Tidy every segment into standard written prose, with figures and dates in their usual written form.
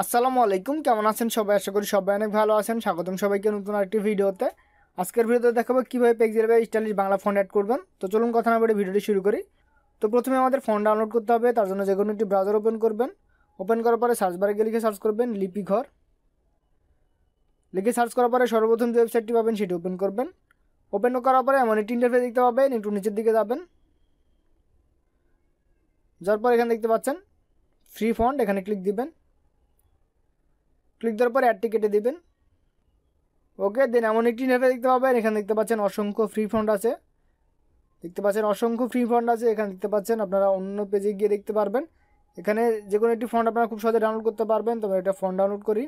আসসালামু আলাইকুম, কেমন আছেন সবাই? আশা করি সবাই অনেক ভালো আছেন। স্বাগতম সবাইকে নতুন আরেকটি ভিডিওতে। আজকের ভিডিওতে দেখাবো কীভাবে pixel by stylish Bangla font add করবেন। তো চলুন কথা না বলে ভিডিওটি শুরু করি। তো প্রথমে আমাদের ফন্ট ডাউনলোড করতে হবে। তার জন্য যে কোনো একটি ব্রাউজার ওপেন করবেন। ওপেন করার পরে সার্চ বারে গিয়ে লিখে সার্চ করবেন লিপি ঘর। লিখে সার্চ করার পরে সর্বপ্রথম যে ওয়েবসাইটটি পাবেন সেটি ওপেন করবেন। ওপেন করার পরে এমন একটি ইন্টারফেস দেখতে পাবেন, একটু নিচের দিকে যাবেন। যাওয়ার পর এখানে দেখতে পাচ্ছেন ফ্রি ফন্ট, এখানে ক্লিক দিবেন। ক্লিক দেওয়ার পরে অ্যাডটি কেটে দিবেন। ওকে, দেন এমন একটি ইন্টারফেস দেখতে পাবেন। এখানে দেখতে পাচ্ছেন অসংখ্য ফ্রি ফন্ট আছে। এখানে দেখতে পাচ্ছেন আপনারা অন্য পেজে গিয়ে দেখতে পারবেন। এখানে যে কোনো একটি ফন্ট আপনারা খুব সহজে ডাউনলোড করতে পারবেন। তবে এটা ফন্ট ডাউনলোড করি।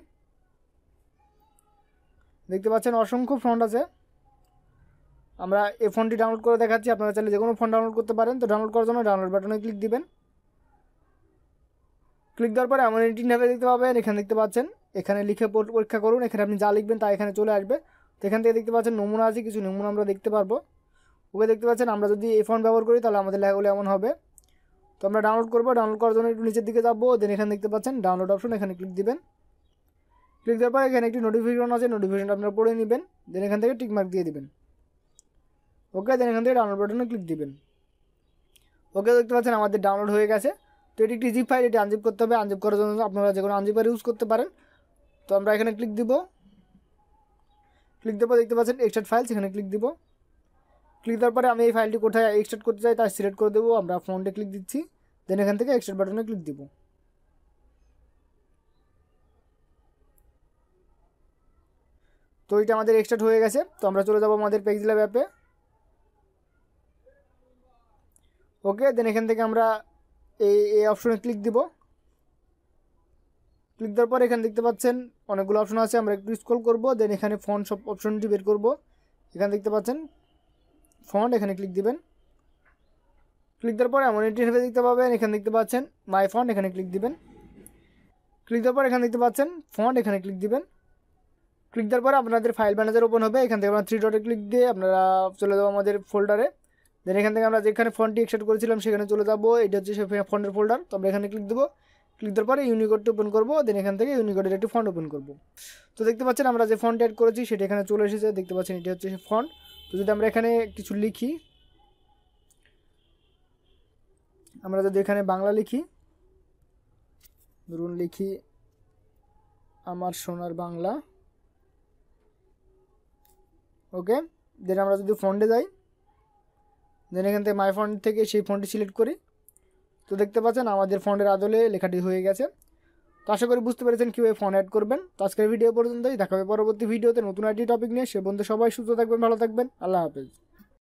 দেখতে পাচ্ছেন অসংখ্য ফন্ট আছে। আমরা এই ফন্টটি ডাউনলোড করে দেখাচ্ছি। আপনারা চাইলে যে কোনো ফন্ট ডাউনলোড করতে পারেন। তো ডাউনলোড করার জন্য ডাউনলোড বাটনে ক্লিক দিবেন। ক্লিক দেওয়ার পরে এমন একটি ইন্টারফেস দেখতে পাবেন। এখানে দেখতে পাচ্ছেন এখানে লিখে পরীক্ষা করুন। এখানে আপনি যা লিখবেন তা এখানে চলে আসবে। তো এখান থেকে দেখতে পাচ্ছেন নমুনা আছে, কিছু নমুনা আমরা দেখতে পারবো। ওকে, দেখতে পাচ্ছেন আমরা যদি এই ফন্ট ব্যবহার করি তাহলে আমাদের লেখাগুলো এমন হবে। তো আমরা ডাউনলোড করবো। ডাউনলোড করার জন্য একটু নিচের দিকে যাবো। দেন এখানে দেখতে পাচ্ছেন ডাউনলোড অপশন, এখানে ক্লিক দিবেন। ক্লিক দেওয়ার পরে এখানে একটি নোটিফিকেশন আছে, নোটিফিকেশনটা আপনারা পড়ে নেবেন। দেন এখান থেকে টিক মার্ক দিয়ে দিবেন। ওকে, দেন এখান থেকে ডাউনলোড বাটনে ক্লিক দিবেন। ওকে, দেখতে পাচ্ছেন আমাদের ডাউনলোড হয়ে গেছে। তো এটি একটি জিপ ফাইল, এটি আনজিপ করতে হবে। আনজিপ করার জন্য আপনারা যে কোনো আনজিপার ইউজ করতে পারেন। তো আমরা এখানে ক্লিক দিব। ক্লিক দেওয়ার পর দেখতে পাচ্ছেন এক্সট্রাক্ট ফাইলস, এখানে ক্লিক দিব। ক্লিক দেওয়ার পরে আমি এই ফাইলটি কোথায় এক্সট্রাক্ট করতে চাই তা সিলেক্ট করে দেবো। আমরা ফন্টে ক্লিক দিচ্ছি। দেন এখান থেকে এক্সট্রাক্ট বাটনে ক্লিক দিব। তো এটা আমাদের এক্সট্রাক্ট হয়ে গেছে। তো আমরা চলে যাব আমাদের পেক্সিল ল্যাব অ্যাপে। ওকে, দেন এখান থেকে আমরা এই অপশনে ক্লিক দিব। ক্লিক দেওয়ার পর এখানে দেখতে পাচ্ছেন অনেকগুলো অপশন আছে। আমরা একটু স্ক্রল করব। দেন এখানে ফন্ট সব অপশনটি বের করব। এখানে দেখতে পাচ্ছেন ফন্ট, এখানে ক্লিক দিবেন। ক্লিক দেওয়ার পর এমন একটি ইন্টারফেস দেখতে পাবেন। এখানে দেখতে পাচ্ছেন মাই ফন্ট, এখানে ক্লিক দিবেন। ক্লিক দেওয়ার পর এখানে দেখতে পাচ্ছেন ফন্ট, এখানে ক্লিক দিবেন। ক্লিক দেওয়ার পর আপনাদের ফাইল ম্যানেজার ওপেন হবে। এখান থেকে আমরা থ্রি ডটে ক্লিক দিয়ে আপনারা চলে যাবো আমাদের ফোল্ডারে। দেন এখান থেকে আমরা যেখানে ফন্টটি এক্সট্রাক্ট করেছিলাম সেখানে চলে যাবো। এটা হচ্ছে সেই ফন্টের ফোল্ডার। তো আমরা এখানে ক্লিক দেবো। ক্লিক দেওয়ার পরে ইউনিকোডটি ওপেন করবো। দেন এখান থেকে ইউনিকোডের একটি ফন্ট ওপেন করবো। তো দেখতে পাচ্ছেন আমরা যে ফন্ট অ্যাড করেছি সেটা এখানে চলে এসেছে। দেখতে পাচ্ছেন এটি হচ্ছে সেই ফন্ট। তো যদি আমরা এখানে কিছু লিখি, আমরা যদি এখানে বাংলা লিখি, ধরুন লিখি আমার সোনার বাংলা। ওকে, দেন আমরা যদি ফন্টে যাই, দেন এখান থেকে মাই ফন্ট থেকে সেই ফন্টটি সিলেক্ট করি। তো দেখতে পাচ্ছেন আমাদের ফন্টের আদলে লেখাটি হয়ে গেছে। তো আশা করি বুঝতে পেরেছেন কীভাবে ফন্ট অ্যাড করবেন। তো আজকের ভিডিও পর্যন্তই, দেখা হবে পরবর্তী ভিডিওতে নতুন একটি টপিক নিয়ে। সে পর্যন্ত সবাই সুস্থ থাকবেন, ভালো থাকবেন। আল্লাহ হাফেজ।